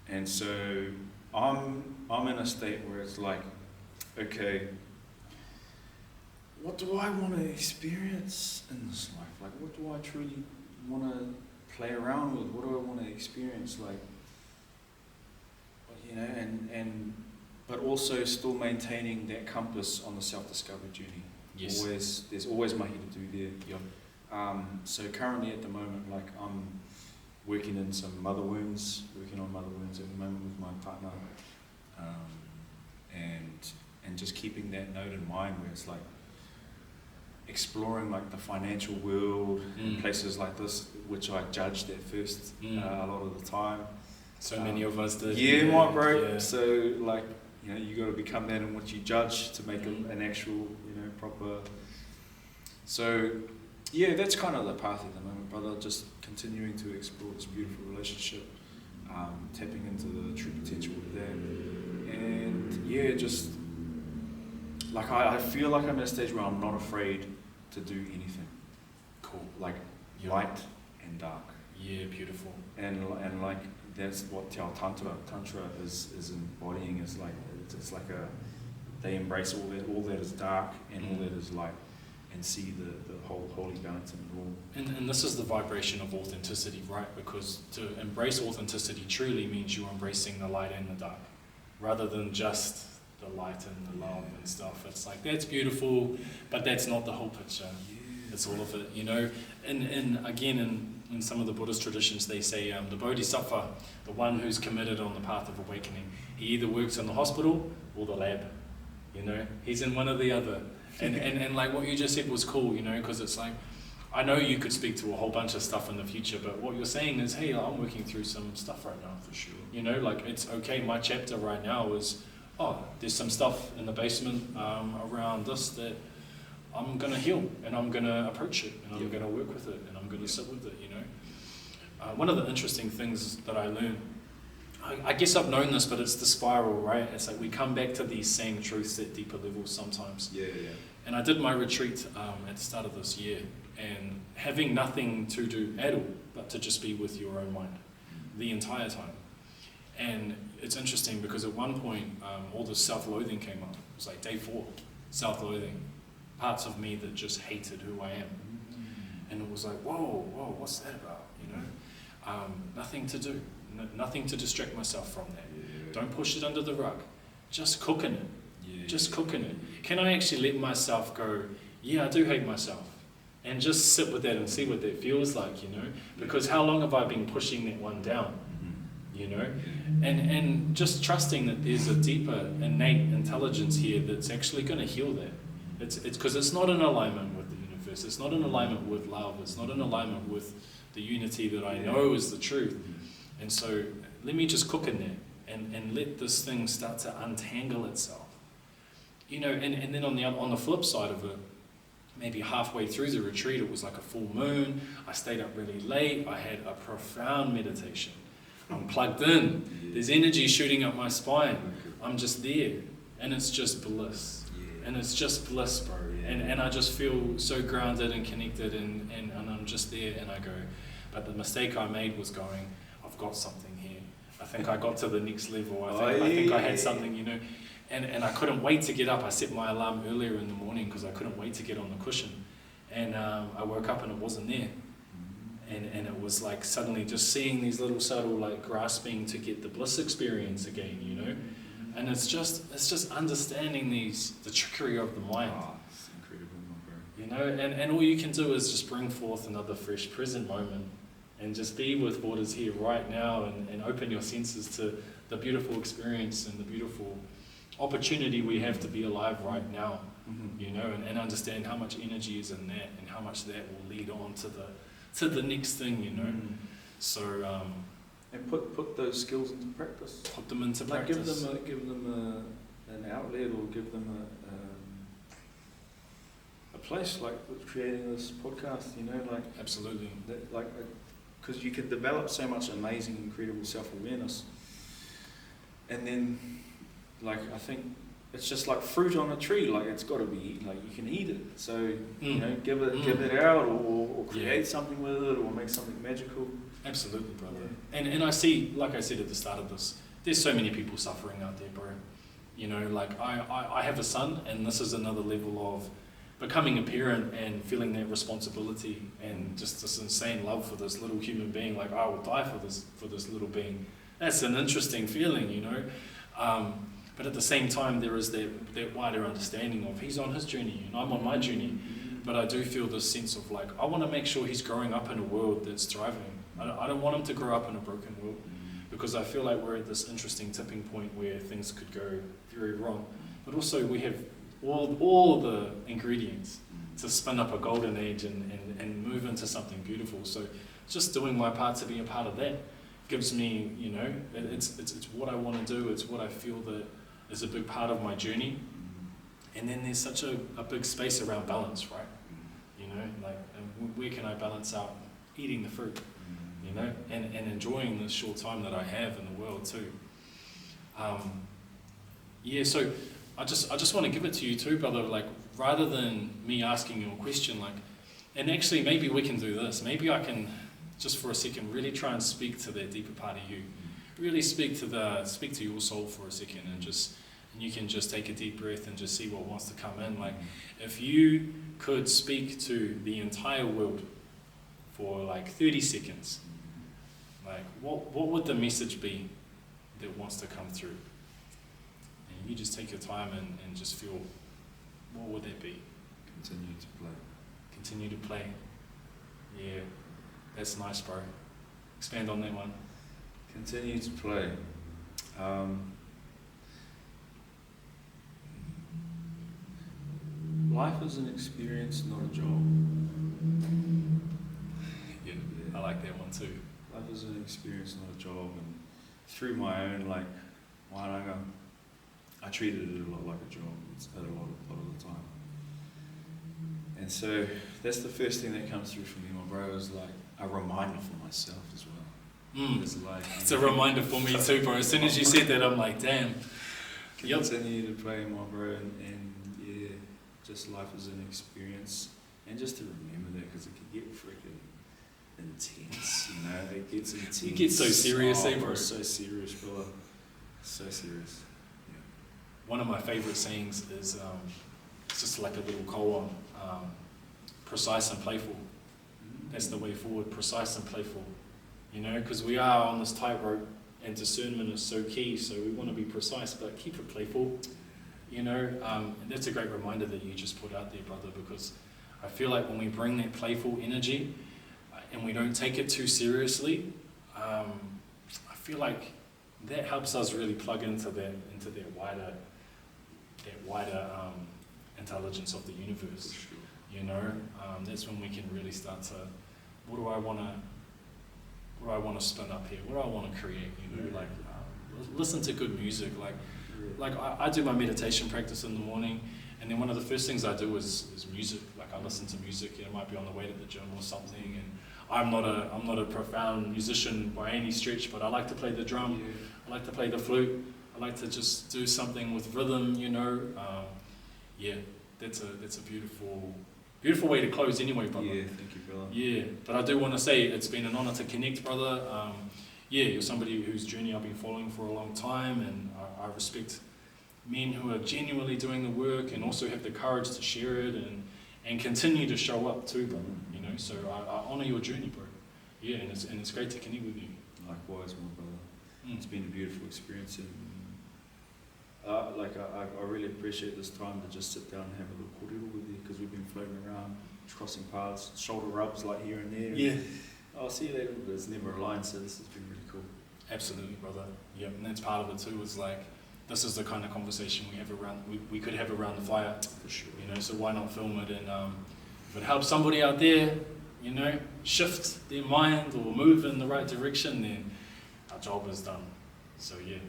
And so I'm in a state where it's like, okay, what do I want to experience in this life? Like, what do I truly want to play around with? What do I want to experience? Like, you know, but also still maintaining that compass on the self-discovery journey. Yes. There's always mahi to do there. So currently at the moment, like I'm working on mother wounds at the moment with my partner, and just keeping that note in mind where it's like exploring like the financial world in places like this, which I judged at first a lot of the time. So many of us did. My bro. Yeah. So like, you know, you got to become that in what you judge to make an actual, you know, proper. So yeah, that's kind of the path at the moment, brother. Just continuing to explore this beautiful relationship, tapping into the true potential of that, and yeah, just like I feel like I'm at a stage where I'm not afraid to do anything. Cool. Like light and dark. Yeah, beautiful. And like that's what tantra is embodying. Is like it's like they embrace all that is dark and all that is light, and see the whole holy balance in it all. And this is the vibration of authenticity, right? Because to embrace authenticity truly means you're embracing the light and the dark, rather than just the light and the love and stuff. It's like, that's beautiful, but that's not the whole picture. It's all of it, you know. And again, in some of the Buddhist traditions, they say the bodhisattva, the one who's committed on the path of awakening, he either works in the hospital or the lab, you know. He's in one or the other. And like what you just said was cool, you know, because it's like, I know you could speak to a whole bunch of stuff in the future, but what you're saying is, hey, I'm working through some stuff right now. For sure. You know, like it's okay, my chapter right now is, there's some stuff in the basement around this that I'm going to heal, and I'm going to approach it, and I'm going to work with it, and I'm going to sit with it, you know. One of the interesting things that I learned, I guess I've known this, but it's the spiral, right? It's like we come back to these same truths at deeper levels sometimes. Yeah. And I did my retreat at the start of this year, and having nothing to do at all, but to just be with your own mind the entire time. And it's interesting because at one point, all this self-loathing came up. It was like day 4, self-loathing. Parts of me that just hated who I am. And it was like, whoa, what's that about, you know? Nothing to do. Nothing to distract myself from that. Yeah. Don't push it under the rug. Just cooking it. Yeah. Just cooking it. Can I actually let myself go, yeah, I do hate myself. And just sit with that and see what that feels like, you know? Because how long have I been pushing that one down? You know, and just trusting that there's a deeper innate intelligence here that's actually going to heal that. It's because it's not in alignment with the universe. It's not in alignment with love. It's not in alignment with the unity that I know is the truth. And so let me just cook in there and let this thing start to untangle itself. You know, and then on the flip side of it, maybe halfway through the retreat, it was like a full moon. I stayed up really late. I had a profound meditation. I'm plugged in. There's energy shooting up my spine. I'm just there. And it's just bliss. And it's just bliss, bro. And I just feel so grounded and connected and I'm just there and I go. But the mistake I made was going, I've got something here. I think I got to the next level. I think I had something, you know. And I couldn't wait to get up. I set my alarm earlier in the morning because I couldn't wait to get on the cushion. And I woke up and it wasn't there. And it was like suddenly just seeing these little subtle like grasping to get the bliss experience again, you know. And it's just understanding the trickery of the mind. Oh, it's incredible, my bro. You know, and all you can do is just bring forth another fresh present moment and just be with what is here right now and open your senses to the beautiful experience and the beautiful opportunity we have to be alive right now, you know, and understand how much energy is in that and how much that will lead on to the next thing, you know. So and put those skills into practice. Put them into like practice. Give them an outlet, or give them a place, like with creating this podcast. You know, like absolutely. Because you can develop so much amazing, incredible self-awareness, and then, like, I think it's just like fruit on a tree. Like, it's got to be like you can eat it. So you know, give it out, or create something with it, or make something magical. Absolutely, brother. Yeah. And I see, like I said at the start of this, there's so many people suffering out there, bro. You know, like I have a son, and this is another level of becoming a parent and feeling that responsibility and just this insane love for this little human being. Like, I would die for this little being. That's an interesting feeling, you know. But at the same time, there is that wider understanding of he's on his journey and I'm on my journey. But I do feel this sense of like, I want to make sure he's growing up in a world that's thriving. I don't want him to grow up in a broken world, because I feel like we're at this interesting tipping point where things could go very wrong. But also we have all the ingredients to spin up a golden age and move into something beautiful. So just doing my part to be a part of that gives me, you know, it's what I want to do. It's what I feel that is a big part of my journey. And then there's such a big space around balance, right? You know, like, where can I balance out eating the fruit, you know, and enjoying this short time that I have in the world too. So I just want to give it to you too, brother, like, rather than me asking you a question, like, and actually maybe we can do this. Maybe I can, just for a second, really try and speak to that deeper part of you. Really speak to your soul for a second, and you can just take a deep breath and just see what wants to come in. Like, if you could speak to the entire world for like 30 seconds, like, what would the message be that wants to come through? And you just take your time and just feel, what would that be? Continue to play. Continue to play. Yeah, that's nice, bro. Expand on that one. Continue to play. Life is an experience, not a job. Yeah, I like that one too. Life is an experience, not a job. And through my own, like, wānanga, I treated it a lot like a job a lot of the time. And so that's the first thing that comes through for me, my bro, is like a reminder for myself as well. It's like, it's a reminder for me too, bro. As soon as you said that, I'm like, damn. Continue to play, my bro, and yeah, just life is an experience. And just to remember that, because it can get freaking intense, you know, it gets intense. You get so serious, bro. So serious, brother. So serious. Yeah. One of my favourite sayings is, it's just like a little koan, precise and playful. That's the way forward, precise and playful. You know, because we are on this tightrope, and discernment is so key, so we want to be precise, but keep it playful. You know, and that's a great reminder that you just put out there, brother, because I feel like when we bring that playful energy and we don't take it too seriously, I feel like that helps us really plug into that wider intelligence of the universe. Sure. You know, that's when we can really start to, what do I want to spin up here? What do I want to create? You know, like listen to good music. Like I do my meditation practice in the morning, and then one of the first things I do is music. Like I listen to music. It might be on the way to the gym or something. And I'm not a profound musician by any stretch, but I like to play the drum. Yeah. I like to play the flute. I like to just do something with rhythm. You know, yeah, that's a beautiful way to close anyway, brother. Yeah, thank you, brother. Yeah, but I do want to say it's been an honor to connect, brother. Yeah, you're somebody whose journey I've been following for a long time, and I respect men who are genuinely doing the work and also have the courage to share it and continue to show up too, brother. You know, so I honor your journey, bro. Yeah, and it's great to connect with you. Likewise, my brother. It's been a beautiful experience, and I really appreciate this time to just sit down and have a little kōrero with you, because we've been floating around, crossing paths, shoulder rubs like here and there. Yeah. I'll see you later, but it's never aligned, so this has been really cool. Absolutely, brother. Yeah, and that's part of it too. Is like, this is the kind of conversation we could have around the fire. For sure. You know, so why not film it? And if it helps somebody out there, you know, shift their mind or move in the right direction, then our job is done. So yeah,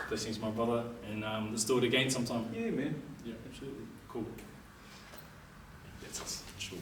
blessings, my brother, and let's do it again sometime. Yeah, man. Yeah, Absolutely. cool. That's us. Sure.